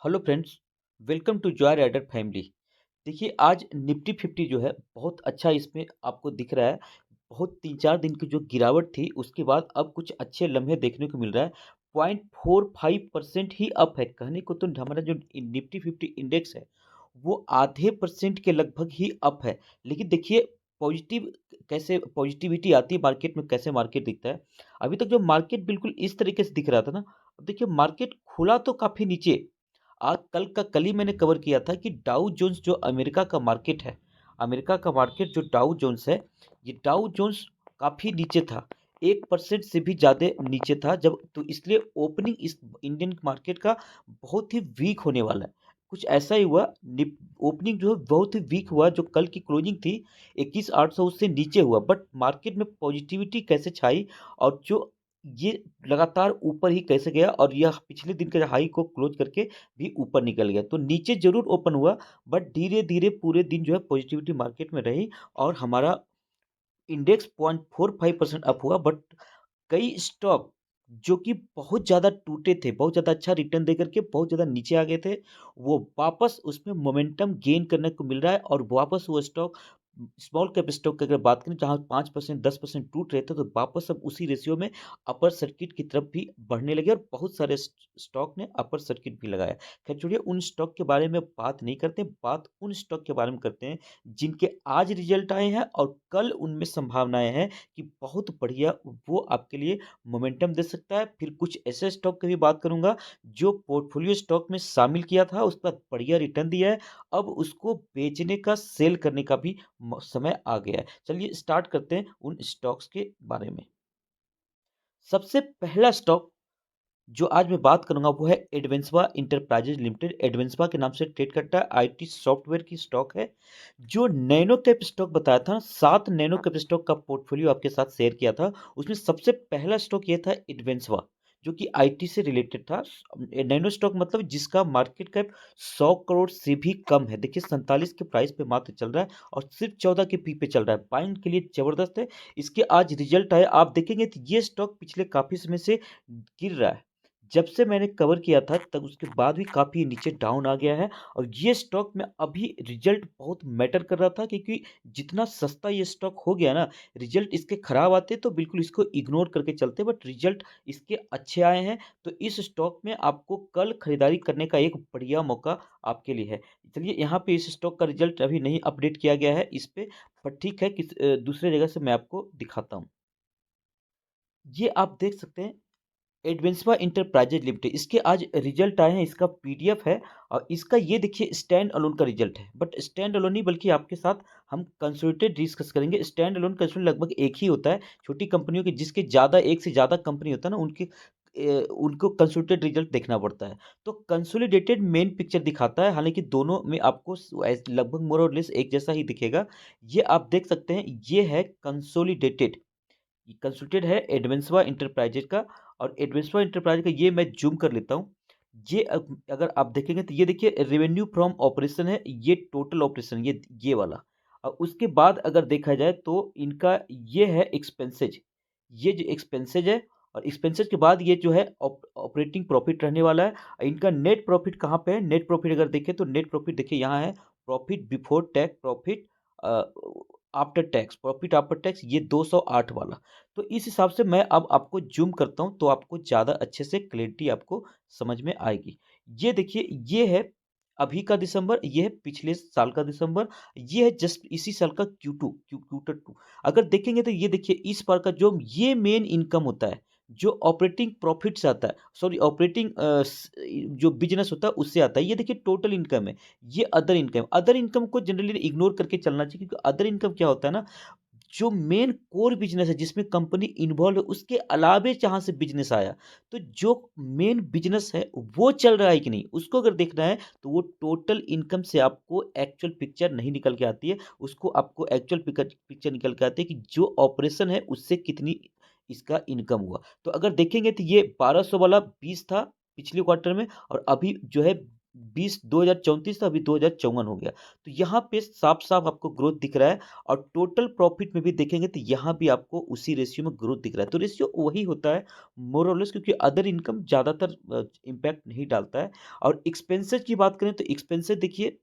Hello friends, welcome to joy rider family. देखिए आज Nifty 50 जो है बहुत अच्छा इसमें आपको दिख रहा है। बहुत 3-4 दिन की जो गिरावट थी उसके बाद अब कुछ अच्छे लम्हे देखने को मिल रहा है। 0.45% ही अप है। कहने को तो हमारा जो निफ्टी 50 इंडेक्स है वो आधे परसेंट के लगभग ही अप है। लेकिन देखिए पॉजिटिव कैसे पॉजिटिविटी आती है मार्केट में, कैसे मार्केट दिखता है। अभी तक जो मार्केट बिल्कुल इस तरीके से दिख रहा था ना, अब देखिए मार्केट खुला तो काफ़ी नीचे। आज कल ही मैंने कवर किया था कि डाउ जोन्स जो अमेरिका का मार्केट है, अमेरिका का मार्केट जो डाउ जोन्स है, ये डाउ जोन्स काफ़ी नीचे था। 1% से भी ज़्यादा नीचे था जब, तो इसलिए ओपनिंग इस इंडियन मार्केट का बहुत ही वीक होने वाला है। कुछ ऐसा ही हुआ, ओपनिंग जो है बहुत ही वीक हुआ। जो कल की क्लोजिंग थी 21,800 उससे नीचे हुआ, बट मार्केट में पॉजिटिविटी कैसे छाई और जो ये लगातार ऊपर ही कैसे गया और यह पिछले दिन के हाई को क्लोज करके भी ऊपर निकल गया। तो नीचे ज़रूर ओपन हुआ, बट धीरे-धीरे पूरे दिन जो है पॉजिटिविटी मार्केट में रही और हमारा इंडेक्स 0.45% अप हुआ। बट कई स्टॉक जो कि बहुत ज़्यादा टूटे थे, बहुत ज़्यादा अच्छा रिटर्न दे करके बहुत ज़्यादा नीचे आ गए थे, वो वापस उसमें मोमेंटम गेन करने को मिल रहा है और वापस वो स्टॉक स्मॉल कैप स्टॉक की अगर बात करें जहाँ 5% 10% टूट रहे थे, तो वापस अब उसी रेशियो में अपर सर्किट की तरफ भी बढ़ने लगे और बहुत सारे स्टॉक ने अपर सर्किट भी लगाया। खैर छोड़िए, उन स्टॉक के बारे में बात नहीं करते, बात उन स्टॉक के बारे में करते हैं जिनके आज रिजल्ट आए हैं और कल उनमें संभावनाएं हैं कि बहुत बढ़िया वो आपके लिए मोमेंटम दे सकता है। फिर कुछ ऐसे स्टॉक की भी बात करूंगा जो पोर्टफोलियो स्टॉक में शामिल किया था, उसका बढ़िया रिटर्न दिया है, अब उसको बेचने का, सेल करने का भी समय आ गया है। चलिए स्टार्ट करते हैं उन स्टॉक्स के बारे में। सबसे पहला स्टॉक जो आज मैं बात करूंगा वो है एडवेंसवा इंटरप्राइजेज लिमिटेड। एडवेंसवा के नाम से ट्रेड करता है, आईटी सॉफ्टवेयर की स्टॉक है। जो नैनो कैप स्टॉक बताया था, 7 नैनो कैप स्टॉक का पोर्टफोलियो आपके साथ शेयर किया था, उसमें सबसे पहला स्टॉक ये था एडवेंसवा, जो कि आईटी से रिलेटेड था। नैनो स्टॉक मतलब जिसका मार्केट कैप 100 करोड़ से भी कम है। देखिए 47 के प्राइस पे मात्र चल रहा है और सिर्फ 14 के पी पे चल रहा है। बाइंग के लिए जबरदस्त है। इसके आज रिजल्ट आए, आप देखेंगे तो ये स्टॉक पिछले काफी समय से गिर रहा है। जब से मैंने कवर किया था तब उसके बाद भी काफ़ी नीचे डाउन आ गया है और ये स्टॉक में अभी रिजल्ट बहुत मैटर कर रहा था, क्योंकि जितना सस्ता ये स्टॉक हो गया ना, रिजल्ट इसके खराब आते तो बिल्कुल इसको इग्नोर करके चलते, बट रिजल्ट इसके अच्छे आए हैं। तो इस स्टॉक में आपको कल खरीदारी करने का एक बढ़िया मौका आपके लिए है। चलिए यहाँ पे इस स्टॉक का रिजल्ट अभी नहीं अपडेट किया गया है इस पे, पर ठीक है, दूसरे जगह से मैं आपको दिखाता हूँ। ये आप देख सकते हैं एडवेंसवा इंटरप्राइजेज लिमिटेड, इसके आज रिजल्ट आए हैं, इसका पीडीएफ है और इसका ये देखिए स्टैंड अलोन का रिजल्ट है। बट स्टैंड अलोन नहीं, बल्कि आपके साथ हम कंसोलिडेटेड डिस्कस करेंगे। स्टैंड अलोन कंसोलिडेटेड लगभग एक ही होता है। छोटी कंपनियों के जिसके ज़्यादा, एक से ज़्यादा कंपनी होता है ना, उनके उनको कंसोलिडेटेड रिजल्ट देखना पड़ता है। तो कंसोलिडेटेड मेन पिक्चर दिखाता है, हालांकि दोनों में आपको लगभग मोर और लेस एक जैसा ही दिखेगा। ये आप देख सकते हैं, ये है कंसोलिडेटेड, कंसल्टेड है एडवेंसवा इंटरप्राइजेज का। और एडवेंसवा इंटरप्राइजेज का ये मैं जूम कर लेता हूँ। ये अगर आप देखेंगे तो ये देखिए रेवेन्यू फ्रॉम ऑपरेशन है, ये टोटल ऑपरेशन, ये वाला। और उसके बाद अगर देखा जाए तो इनका ये है एक्सपेंसेज, ये जो एक्सपेंसेज है, और एक्सपेंसेज के बाद ये जो है ऑपरेटिंग प्रॉफिट रहने वाला है। इनका नेट प्रॉफिट कहाँ पे है, नेट प्रॉफिट अगर देखें तो नेट प्रॉफिट देखिए यहाँ है, profit before tax, profit after tax, profit after tax, ये 208 वाला। तो इस हिसाब से मैं अब आपको जूम करता हूं तो आपको ज़्यादा अच्छे से क्लैरिटी आपको समझ में आएगी। ये देखिए, ये है अभी का दिसंबर, ये है पिछले साल का दिसंबर, ये है जस्ट इसी साल का क्यूटर टू। अगर देखेंगे तो ये देखिए इस बार का जो ये मेन इनकम होता है, जो ऑपरेटिंग प्रॉफिट से आता है, सॉरी ऑपरेटिंग जो बिजनेस होता है उससे आता है। ये देखिए टोटल इनकम है। ये अदर इनकम को जनरली इग्नोर करके चलना चाहिए, क्योंकि अदर इनकम क्या होता है ना, जो मेन कोर बिजनेस है जिसमें कंपनी इन्वॉल्व है उसके अलावे जहाँ से बिजनेस आया, तो जो मेन बिजनेस है वो चल रहा है कि नहीं, उसको अगर देखना है तो वो टोटल इनकम से आपको एक्चुअल पिक्चर नहीं निकल के आती है। उसको आपको एक्चुअल पिक्चर निकल के आती है कि जो ऑपरेशन है उससे कितनी इसका इनकम हुआ। तो अगर देखेंगे तो ये 1200 वाला 20 था पिछले क्वार्टर में, और अभी जो है 20 2034 था, अभी 2054 हो गया। तो यहाँ पे साफ-साफ आपको ग्रोथ दिख रहा है और टोटल प्रॉफिट में भी देखेंगे तो यहाँ भी आपको उसी रेशियो में ग्रोथ दिख रहा है। तो रेशियो वही होता है मोर और लेस, क्योंकि अदर इनकम ज़्यादातर इम्पैक्ट नहीं डालता है। और एक्सपेंसेस की बात करें तो एक्सपेंसेस देखिए,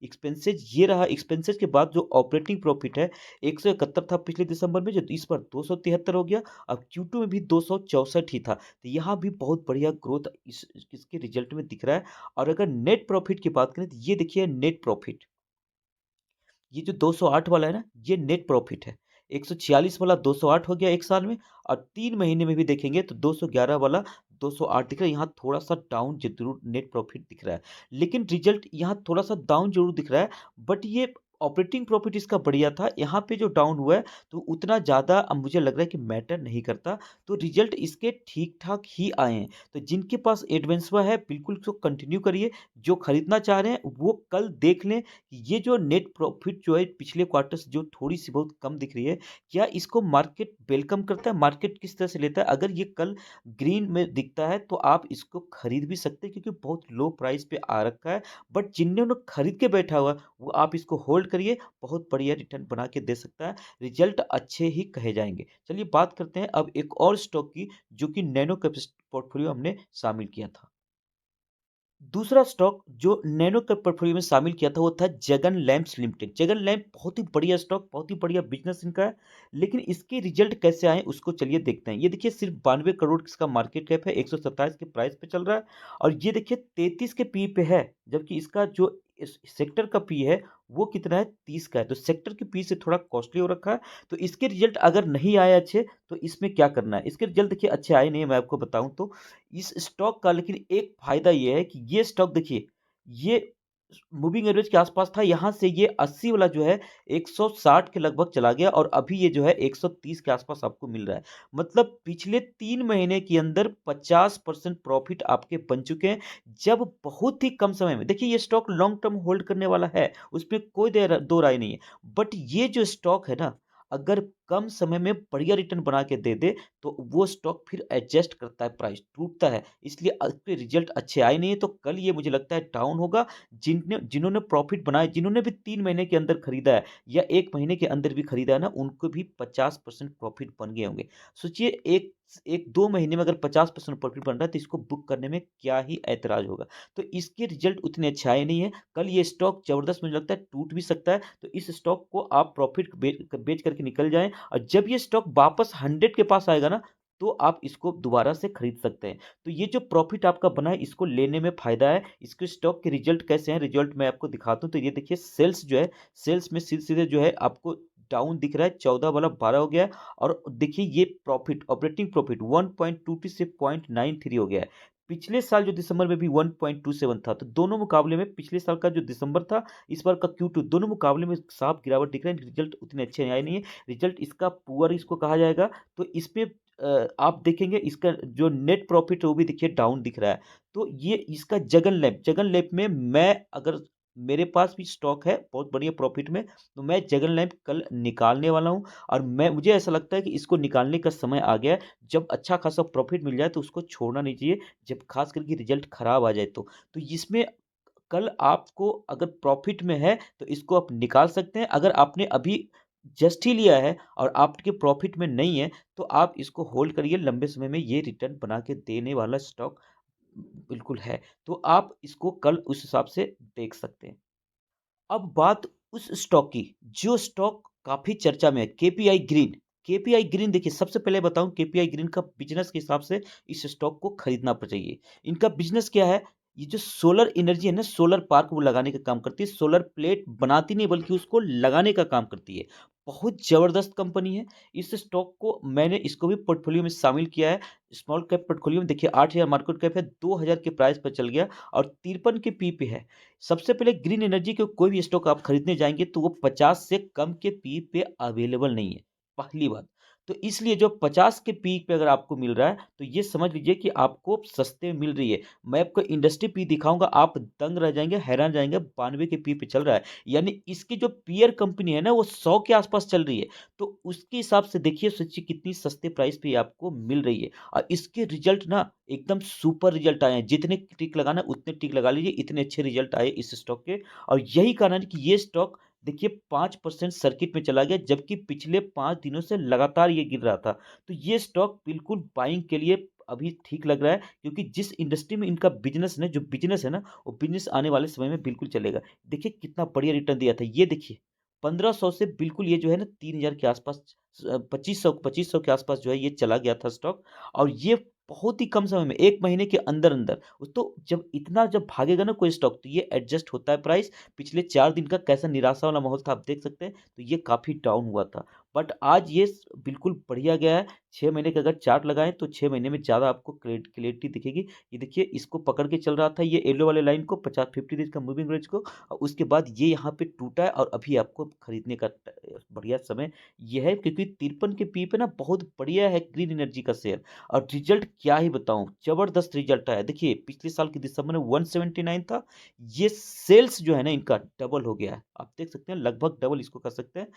एक्सपेंसेस ये रहा, एक्सपेंसेस के बाद जो ऑपरेटिंग प्रॉफिट है 171 था पिछले दिसंबर में, जो इस बार 273 हो गया। अब Q2 में भी 264 ही था। तो यहाँ भी बहुत बढ़िया ग्रोथ इस इसके रिजल्ट में दिख रहा है। और अगर नेट प्रॉफिट की बात करें तो ये देखिए नेट प्रॉफिट, ये जो 208 वाला है ना, ये नेट प्रॉफिट है। 146 वाला 208 हो गया 1 साल में, और 3 महीने में भी देखेंगे तो 211 वाला 208 दिख रहा है। यहाँ थोड़ा-सा डाउन ज़रूर नेट प्रॉफिट दिख रहा है। लेकिन रिज़ल्ट यहाँ थोड़ा-सा डाउन ज़रूर दिख रहा है, बट ये ऑपरेटिंग प्रॉफिट इसका बढ़िया था। यहाँ पे जो डाउन हुआ है तो उतना ज़्यादा अब मुझे लग रहा है कि मैटर नहीं करता। तो रिज़ल्ट इसके ठीक-ठाक ही आए हैं। तो जिनके पास एडवांसवा है बिल्कुल इसको कंटिन्यू करिए। जो खरीदना चाह रहे हैं वो कल देख लें ये जो नेट प्रॉफिट जो है पिछले क्वार्टर से जो थोड़ी-सी बहुत कम दिख रही है, क्या इसको मार्केट वेलकम करता है? मार्केट किस तरह से लेता है? अगर ये कल ग्रीन में दिखता है तो आप इसको खरीद भी सकते हैं, क्योंकि बहुत लो प्राइस पे आ रखा है। बट जिन्होंने खरीद के बैठा हुआ है, वो आप इसको होल्ड करिए, बहुत बढ़िया रिटर्न बना के दे सकता है। रिजल्ट अच्छे ही कहे जाएँगे। चलिए बात करते हैं अब एक और स्टॉक की, जो कि नैनो कैपेसिटी पोर्टफोलियो हमने शामिल किया था। दूसरा स्टॉक जो नैनो कैप पोर्टफोलियो में शामिल किया था वो था Jagan lamps limited. Jagan lamp बहुत ही बढ़िया स्टॉक, बहुत ही बढ़िया बिजनेस इनका है। लेकिन इसके रिजल्ट कैसे आए उसको चलिए देखते हैं। ये देखिए सिर्फ 92 करोड़ इसका मार्केट कैप है, 127 के प्राइस पे चल रहा है। और ये देखिए 33 के पी पे है, जबकि इसका जो इस सेक्टर का पी है वो कितना है, 30 का है। तो सेक्टर के पी से थोड़ा कॉस्टली हो रखा है। तो इसके रिजल्ट अगर नहीं आए अच्छे तो इसमें क्या करना है। इसके रिजल्ट देखिए अच्छे आए नहीं है, मैं आपको बताऊं तो इस स्टॉक का। लेकिन एक फ़ायदा ये है कि ये स्टॉक देखिए, ये मूविंग एवरेज के आसपास था, यहाँ से ये 80 वाला जो है 160 के लगभग चला गया और अभी ये जो है 130 के आसपास आपको मिल रहा है। मतलब पिछले 3 महीने के अंदर 50% प्रॉफ़िट आपके बन चुके हैं, जब बहुत ही कम समय में। देखिए ये स्टॉक लॉन्ग टर्म होल्ड करने वाला है, उसमें कोई दो राय नहीं है। बट ये जो स्टॉक है ना, अगर कम समय में बढ़िया रिटर्न बना के दे दे, तो वो स्टॉक फिर एडजस्ट करता है, प्राइस टूटता है। इसलिए उसके रिजल्ट अच्छे आए नहीं है, तो कल ये मुझे लगता है डाउन होगा। जिन्होंने प्रॉफिट बनाए, जिन्होंने भी 3 महीने के अंदर खरीदा है या 1 महीने के अंदर भी खरीदा है ना, उनको भी 50% प्रॉफिट बन गए होंगे। सोचिए 1-2 महीने में अगर 50% प्रॉफिट बन रहा है, तो इसको बुक करने में क्या ही ऐतराज़ होगा। तो इसके रिजल्ट उतने अच्छे आए नहीं है। कल ये स्टॉक ज़बरदस्त मुझे लगता है टूट भी सकता है। तो इस स्टॉक को आप प्रॉफिट बेच करके निकल जाएँ, और जब ये स्टॉक वापस 100 के पास आएगा ना, तो आप इसको दोबारा से खरीद सकते हैं। तो ये जो प्रॉफिट आपका बना है, इसको लेने में फ़ायदा है। इसके स्टॉक के रिजल्ट कैसे हैं, रिजल्ट मैं आपको दिखाता हूँ। तो ये देखिए सेल्स जो है, सेल्स में सीधे-सीधे जो है आपको डाउन दिख रहा है, 14 वाला 12 हो गया है। और देखिए ये प्रॉफिट, ऑपरेटिंग प्रॉफिट 1.22 से 0.93 हो गया है। पिछले साल जो दिसंबर में भी 1.27 था। तो दोनों मुकाबले में पिछले साल का जो दिसंबर था, इस बार का Q2, दोनों मुकाबले में साफ गिरावट दिख रहा है। रिजल्ट उतने अच्छे आए नहीं है। रिजल्ट इसका पुअर इसको कहा जाएगा। तो इसमें आप देखेंगे इसका जो नेट प्रॉफिट है वो भी देखिए डाउन दिख रहा है। तो ये इसका जगन लैब में मैं अगर मेरे पास भी स्टॉक है बहुत बढ़िया प्रॉफिट में, तो मैं जगन लैब कल निकालने वाला हूँ। और मैं मुझे ऐसा लगता है कि इसको निकालने का समय आ गया है। जब अच्छा खासा प्रॉफिट मिल जाए तो उसको छोड़ना नहीं चाहिए, जब खास करके रिजल्ट खराब आ जाए तो। तो इसमें कल आपको अगर प्रॉफिट में है तो इसको आप निकाल सकते हैं। अगर आपने अभी जस्ट ही लिया है और आपके प्रॉफिट में नहीं है, तो आप इसको होल्ड करिए। लंबे समय में ये रिटर्न बना के देने वाला स्टॉक बिल्कुल है। तो आप इसको कल उस हिसाब से देख सकते हैं। अब बात उस स्टॉक की, जो स्टॉक काफ़ी चर्चा में है, केपीआई ग्रीन। केपीआई ग्रीन देखिए, सबसे पहले बताऊँ केपीआई ग्रीन का बिज़नेस के हिसाब से इस स्टॉक को खरीदना चाहिए। इनका बिज़नेस क्या है? ये जो सोलर एनर्जी है ना, सोलर पार्क वो लगाने का काम करती है। सोलर प्लेट बनाती नहीं बल्कि उसको लगाने का काम करती है। बहुत ज़बरदस्त कंपनी है। इस स्टॉक को मैंने इसको भी पोर्टफोलियो में शामिल किया है। स्मॉल कैप पोर्टफोलियो में देखिए 8000 मार्केट कैप है, 2000 के प्राइस पर चल गया और 53 के पी पे है। सबसे पहले ग्रीन एनर्जी के कोई भी स्टॉक आप खरीदने जाएँगे तो वो 50 से कम के पी पे अवेलेबल नहीं है, पहली बात। तो इसलिए जो 50 के पीक पे अगर आपको मिल रहा है, तो ये समझ लीजिए कि आपको सस्ते में मिल रही है। मैं आपको इंडस्ट्री पी दिखाऊँगा, आप दंग रह जाएँगे, हैरान जाएँगे, 92 के पी पे चल रहा है। यानी इसकी जो पीयर कंपनी है ना, वो 100 के आस-पास चल रही है। तो उसके हिसाब से देखिए, सोचिए कितनी सस्ते प्राइस पे ये आपको मिल रही है। और इसके रिज़ल्ट ना एकदम सुपर रिज़ल्ट आए हैं। जितने टिक लगाना है, उतने टिक लगा लीजिए, इतने अच्छे रिज़ल्ट आए इस स्टॉक के। और यही कारण है कि ये स्टॉक देखिए 5% सर्किट में चला गया, जबकि पिछले 5 दिनों से लगातार ये गिर रहा था। तो ये स्टॉक बिल्कुल बाइंग के लिए अभी ठीक लग रहा है, क्योंकि जिस इंडस्ट्री में इनका बिज़नेस है ना, वो बिज़नेस आने वाले समय में बिल्कुल चलेगा। देखिए कितना बढ़िया रिटर्न दिया था। ये देखिए 1500 से बिल्कुल ये जो है ना 3000 के आस-पास 2500 के आस-पास जो है ये चला गया था स्टॉक। और ये बहुत ही कम समय में 1 महीने के अंदर-अंदर। तो जब भागेगा ना कोई स्टॉक, तो ये एडजस्ट होता है प्राइस। पिछले 4 दिन का कैसा निराशा वाला माहौल था आप देख सकते हैं, तो ये काफ़ी डाउन हुआ था। बट आज ये बिल्कुल बढ़िया गया है। 6 महीने का अगर चार्ट लगाएँ, तो 6 महीने में ज़्यादा आपको क्लैरिटी दिखेगी। ये देखिए इसको पकड़ के चल रहा था ये येलो वाले लाइन को, 50 डेज़ का मूविंग एवरेज को, और उसके बाद ये यहाँ पे टूटा है। और अभी आपको खरीदने का बढ़िया समय ये है, क्योंकि 53 के पी पे ना बहुत बढ़िया है ग्रीन एनर्जी का शेयर। और रिजल्ट क्या ही बताऊँ, ज़बरदस्त रिजल्ट आया। देखिए पिछले साल के दिसंबर में 179 था, ये सेल्स जो है ना इनका डबल हो गया है। आप देख सकते हैं लगभग डबल इसको कर सकते हैं।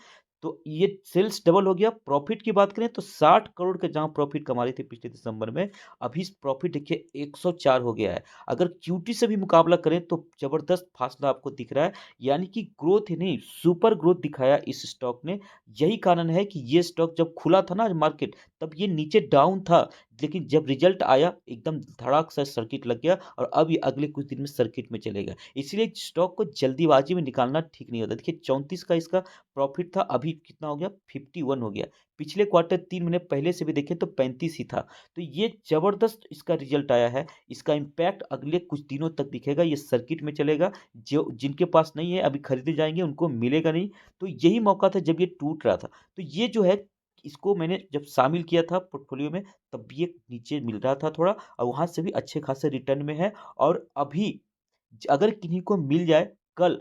तो ये सेल्स डबल हो गया। प्रॉफिट की बात करें तो 60 करोड़ के जहाँ प्रॉफिट कमा रहे थे पिछले दिसंबर में, अभी प्रॉफिट देखिए 104 हो गया है। अगर क्यूटी से भी मुकाबला करें तो ज़बरदस्त फासला आपको दिख रहा है। यानी कि ग्रोथ ही नहीं, सुपर ग्रोथ दिखाया इस स्टॉक ने। यही कारण है कि ये स्टॉक जब खुला था ना मार्केट, तब ये नीचे डाउन था, लेकिन जब रिजल्ट आया एकदम धड़ाक से सर्किट लग गया, और अब ये अगले कुछ दिन में सर्किट में चलेगा। इसलिए स्टॉक को जल्दीबाजी में निकालना ठीक नहीं होता। देखिए 34 का इसका प्रॉफिट था, अभी कितना हो गया 51 हो गया। पिछले क्वार्टर 3 महीने पहले से भी देखें तो 35 ही था। तो ये ज़बरदस्त इसका रिजल्ट आया है। इसका इम्पैक्ट अगले कुछ दिनों तक दिखेगा, ये सर्किट में चलेगा। जो जिनके पास नहीं है अभी खरीदे जाएँगे, उनको मिलेगा नहीं। तो यही मौका था जब ये टूट रहा था। तो ये जो है, इसको मैंने जब शामिल किया था पोर्टफोलियो में, तब भी ये नीचे मिल रहा था थोड़ा, और वहाँ से भी अच्छे खासे रिटर्न में है। और अभी अगर किन्हीं को मिल जाए कल,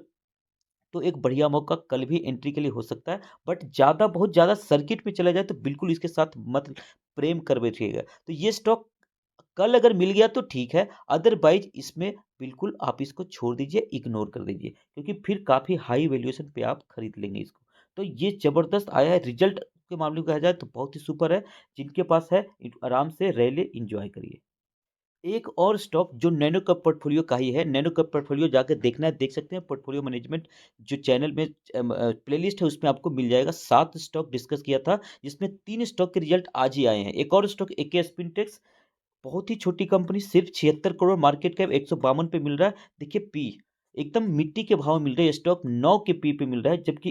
तो एक बढ़िया मौका कल भी एंट्री के लिए हो सकता है। बट बहुत ज़्यादा सर्किट में चला जाए तो बिल्कुल इसके साथ मत प्रेम कर बैठिएगा। तो ये स्टॉक कल अगर मिल गया तो ठीक है, अदरवाइज़ इसमें बिल्कुल आप इसको छोड़ दीजिए, इग्नोर कर दीजिए, क्योंकि फिर काफ़ी हाई वैल्यूएशन पे आप खरीद लेंगे इसको। तो ये ज़बरदस्त आया है, रिज़ल्ट के मामले में कहा जाए तो बहुत ही सुपर है। जिनके पास है आराम से ले ले, एन्जॉय करिए। एक और स्टॉक जो नैनो कप पोर्टफोलियो का ही है, नैनो कप पोर्टफोलियो जाके देखना है, देख सकते हैं पोर्टफोलियो मैनेजमेंट जो चैनल में प्लेलिस्ट है उसमें आपको मिल जाएगा। 7 स्टॉक डिस्कस किया था, जिसमें 3 स्टॉक के रिजल्ट आज ही आए हैं। एक और स्टॉक एके स्पिनटेक्स, बहुत ही छोटी कंपनी, सिर्फ 76 करोड़ मार्केट कैप, 152 पे मिल रहा है। देखिए पी एकदम मिट्टी के भाव में मिल रहा है, स्टॉक 9 के पी पे मिल रहा है, जबकि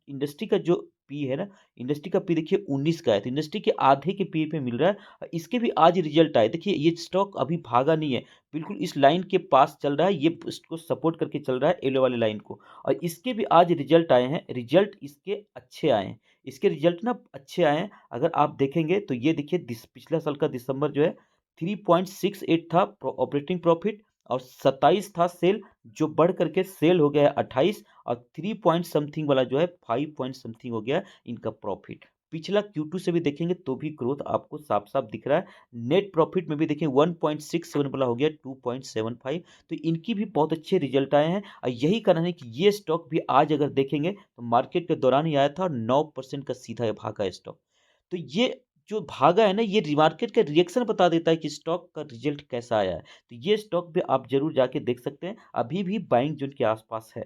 इंडस्ट्री का जो पी है ना, इंडस्ट्री का पी देखिए 19 का है, तो इंडस्ट्री के आधे के पी पे मिल रहा है। इसके भी आज रिजल्ट आए। देखिए ये स्टॉक अभी भागा नहीं है, बिल्कुल इस लाइन के पास चल रहा है, ये इसको सपोर्ट करके चल रहा है येलो वाले लाइन को। और इसके भी आज रिजल्ट आए हैं, रिजल्ट इसके अच्छे आए हैं। इसके रिजल्ट ना अच्छे आए हैं। अगर आप देखेंगे तो ये देखिए पिछला साल का दिसंबर जो है 3.68 था ऑपरेटिंग प्रॉफिट, और 27 था सेल, जो बढ़ करके सेल हो गया है 28, और 3 पॉइंट समथिंग वाला जो है 5 पॉइंट समथिंग हो गया है इनका प्रॉफिट। पिछला Q2 से भी देखेंगे तो भी ग्रोथ आपको साफ-साफ दिख रहा है। नेट प्रॉफिट में भी देखिए 1.67 वाला हो गया 2.75। तो इनकी भी बहुत अच्छे रिजल्ट आए हैं, और यही कारण है कि ये स्टॉक भी आज अगर देखेंगे तो मार्केट के दौरान ही आया था, और 9% का सीधा भागा स्टॉक। तो ये जो भागा है ना, ये मार्केट का रिएक्शन बता देता है कि स्टॉक का रिजल्ट कैसा आया है। तो ये स्टॉक भी आप ज़रूर जाके देख सकते हैं, अभी भी बाइंग जोन के आसपास है।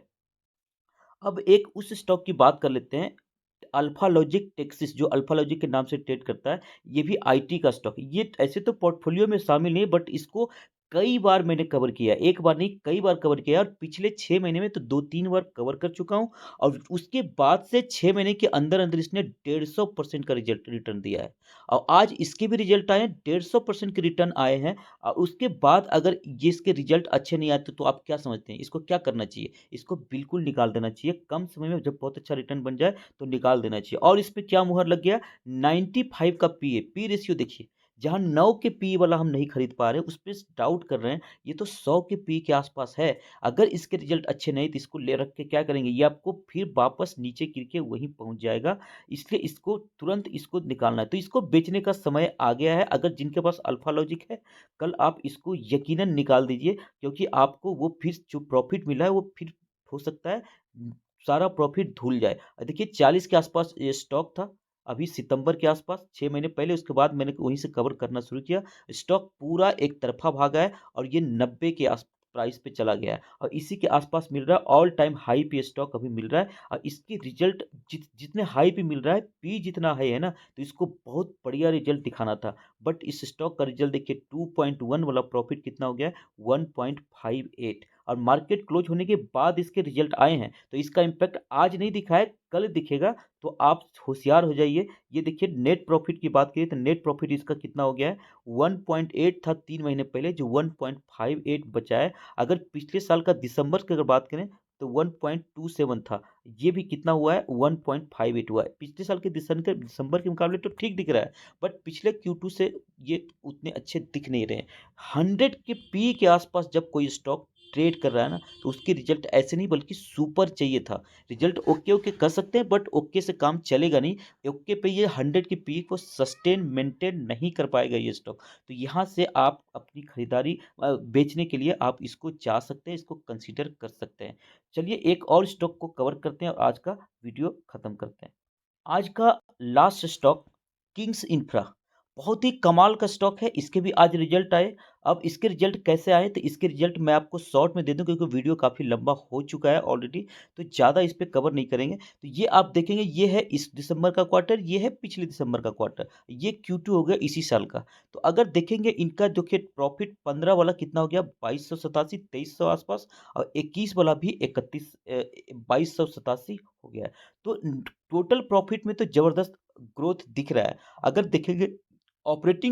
अब एक उस स्टॉक की बात कर लेते हैं, अल्फा लॉजिक टेक्सिस, जो अल्फा लॉजिक के नाम से ट्रेड करता है। ये भी आईटी का स्टॉक है। ये ऐसे तो पोर्टफोलियो में शामिल नहीं है, बट इसको कई बार मैंने कवर किया है। एक बार नहीं, कई बार कवर किया है, और पिछले 6 महीने में तो 2-3 बार कवर कर चुका हूँ। और उसके बाद से 6 महीने के अंदर-अंदर इसने 150% का रिजल्ट रिटर्न दिया है। और आज इसके भी रिजल्ट आए हैं, 150% के रिटर्न आए हैं। उसके बाद अगर ये इसके रिजल्ट अच्छे नहीं आते तो आप क्या समझते हैं? इसको क्या करना चाहिए? इसको बिल्कुल निकाल देना चाहिए। कम समय में जब बहुत अच्छा रिटर्न बन जाए तो निकाल देना चाहिए। और इसपे क्या मुहर लग गया, 95 का पी है, पी रेशियो देखिए। जहाँ 9 के पीई वाला हम नहीं खरीद पा रहे हैं, उस पे डाउट कर रहे हैं, ये तो 100 के पीई के आसपास है। अगर इसके रिजल्ट अच्छे नहीं तो इसको ले रख के क्या करेंगे? ये आपको फिर वापस नीचे गिर के वहीं पहुँच जाएगा। इसलिए इसको तुरंत इसको निकालना है। तो इसको बेचने का समय आ गया है। अगर जिनके पास अल्फ़ा लॉजिक है, कल आप इसको यकीनन निकाल दीजिए, क्योंकि आपको वो फिर जो प्रॉफ़िट मिला है वो फिर हो सकता है सारा प्रॉफ़िट धुल जाए। देखिए 40 के आसपास ये स्टॉक था। अभी सितंबर के आसपास 6 महीने पहले, उसके बाद मैंने वहीं से कवर करना शुरू किया। स्टॉक पूरा एक तरफ़ा भागा है और ये 90 के आस प्राइस पे चला गया है और इसी के आसपास मिल रहा है। ऑल टाइम हाई पे स्टॉक अभी मिल रहा है और इसके रिजल्ट जितने हाई पे मिल रहा है, पी जितना हाई है ना, तो इसको बहुत बढ़िया रिजल्ट दिखाना था। बट इस स्टॉक का रिजल्ट देखिए, 2.1 वाला प्रॉफिट कितना हो गया है, 1.58, और मार्केट क्लोज होने के बाद इसके रिजल्ट आए हैं। तो इसका इम्पैक्ट आज नहीं दिखा है, कल दिखेगा। तो आप होशियार हो जाइए। ये देखिए नेट प्रॉफिट की बात करिए तो नेट प्रॉफिट इसका कितना हो गया है, 1.8 था 3 महीने पहले, जो 1.58 बचा है। अगर पिछले साल का दिसंबर की अगर बात करें तो 1.27 था। ये भी कितना हुआ है, 1.58 हुआ है। पिछले साल के दिसंबर के मुकाबले तो ठीक दिख रहा है, बट पिछले Q2 से ये उतने अच्छे दिख नहीं रहे हैं। 100 के पी के आसपास जब कोई स्टॉक ट्रेड कर रहा है ना, तो उसके रिजल्ट ऐसे नहीं बल्कि सुपर चाहिए था। रिजल्ट ओके ओके कर सकते हैं, बट ओके से काम चलेगा नहीं। ओके पे ये 100 की पी को सस्टेन मेंटेन नहीं कर पाएगा ये स्टॉक। तो यहाँ से आप अपनी खरीदारी बेचने के लिए आप इसको जा सकते हैं, इसको कंसीडर कर सकते हैं। चलिए एक और स्टॉक को कवर करते हैं और आज का वीडियो खत्म करते हैं। आज का लास्ट स्टॉक किंग्स इंफ्रा, बहुत ही कमाल का स्टॉक है। इसके भी आज रिजल्ट आए। अब इसके रिजल्ट कैसे आए, तो इसके रिजल्ट मैं आपको शॉर्ट में दे दूं, क्योंकि वीडियो काफ़ी लंबा हो चुका है ऑलरेडी, तो ज़्यादा इस पे कवर नहीं करेंगे। तो ये आप देखेंगे, ये है इस दिसंबर का क्वार्टर, ये है पिछले दिसंबर का क्वार्टर, ये Q2 हो गया इसी साल का। तो अगर देखेंगे इनका देखिए प्रॉफिट 15 वाला कितना हो गया, 2287, 2300 आसपास, और 21 वाला भी 2287 हो गया है। तो टोटल प्रॉफिट में तो जबरदस्त ग्रोथ दिख रहा है। अगर देखेंगे प्रॉफिट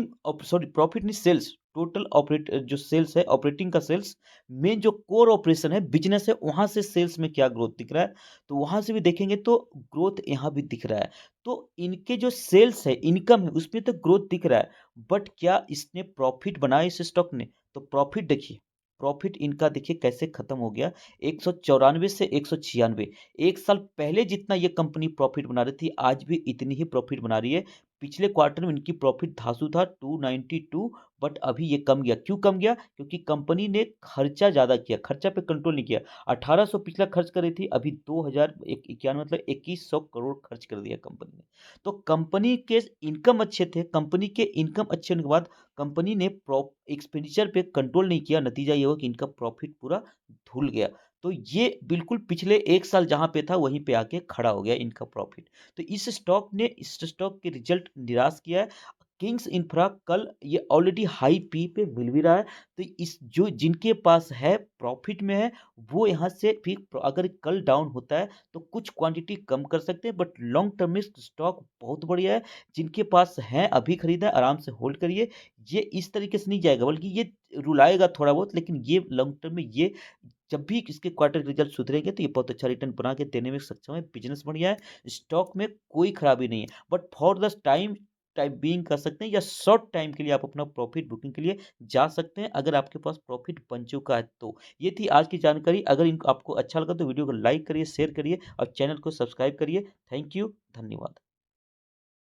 नहीं, सेल्स, टोटल ऑपरेट जो सेल्स है, ऑपरेटिंग का सेल्स, मेन जो कोर ऑपरेशन है, बिजनेस है, वहां से सेल्स में क्या ग्रोथ दिख रहा है, तो वहां से भी देखेंगे तो ग्रोथ यहाँ भी दिख रहा है। तो इनके जो सेल्स है, इनकम है, उसमें तो ग्रोथ दिख रहा है। बट क्या इसने प्रॉफिट बनाया इस स्टॉक ने? तो प्रॉफिट देखिए, प्रॉफिट इनका देखिए कैसे खत्म हो गया, 194 से 196। एक साल पहले जितना ये कंपनी प्रॉफिट बना रही थी, आज भी इतनी ही प्रॉफिट बना रही है। पिछले क्वार्टर में इनकी प्रॉफिट धांसू था 292, बट अभी ये कम गया। क्यों कम गया? क्योंकि कंपनी ने खर्चा ज़्यादा किया, खर्चा पे कंट्रोल नहीं किया। 1800 पिछला खर्च कर रही थी, अभी 2091 मतलब 2100 करोड़ खर्च कर दिया कंपनी ने। तो कंपनी के इनकम अच्छे थे, कंपनी के इनकम अच्छे होने के बाद कंपनी ने एक्सपेंडिचर पे कंट्रोल नहीं किया। नतीजा ये हुआ कि इनका प्रॉफिट पूरा धुल गया। तो ये बिल्कुल पिछले एक साल जहाँ पे था वहीं पे आके खड़ा हो गया इनका प्रॉफिट। तो इस स्टॉक के रिजल्ट निराश किया है। किंग्स इंफ्रा कल ये ऑलरेडी हाई पी पे मिल भी रहा है। तो इस जो जिनके पास है प्रॉफिट में है, वो यहाँ से फिर अगर कल डाउन होता है तो कुछ क्वांटिटी कम कर सकते हैं, बट लॉन्ग टर्म में स्टॉक बहुत बढ़िया है। जिनके पास है अभी खरीदा है, आराम से होल्ड करिए। ये इस तरीके से नहीं जाएगा, बल्कि ये रुलाएगा थोड़ा बहुत, लेकिन ये लॉन्ग टर्म में ये जब भी इसके क्वार्टर रिजल्ट सुधरेंगे तो ये बहुत अच्छा रिटर्न बना के देने में सक्षम है। बिजनेस बढ़िया है, स्टॉक में कोई खराबी नहीं है। But for the time time being कर सकते हैं, या शॉर्ट टाइम के लिए आप अपना प्रॉफिट बुकिंग के लिए जा सकते हैं, अगर आपके पास प्रॉफिट बन चुका है तो। ये थी आज की जानकारी। अगर इनको आपको अच्छा लगा तो वीडियो को लाइक करिए, शेयर करिए और चैनल को सब्सक्राइब करिए। थैंक यू, धन्यवाद।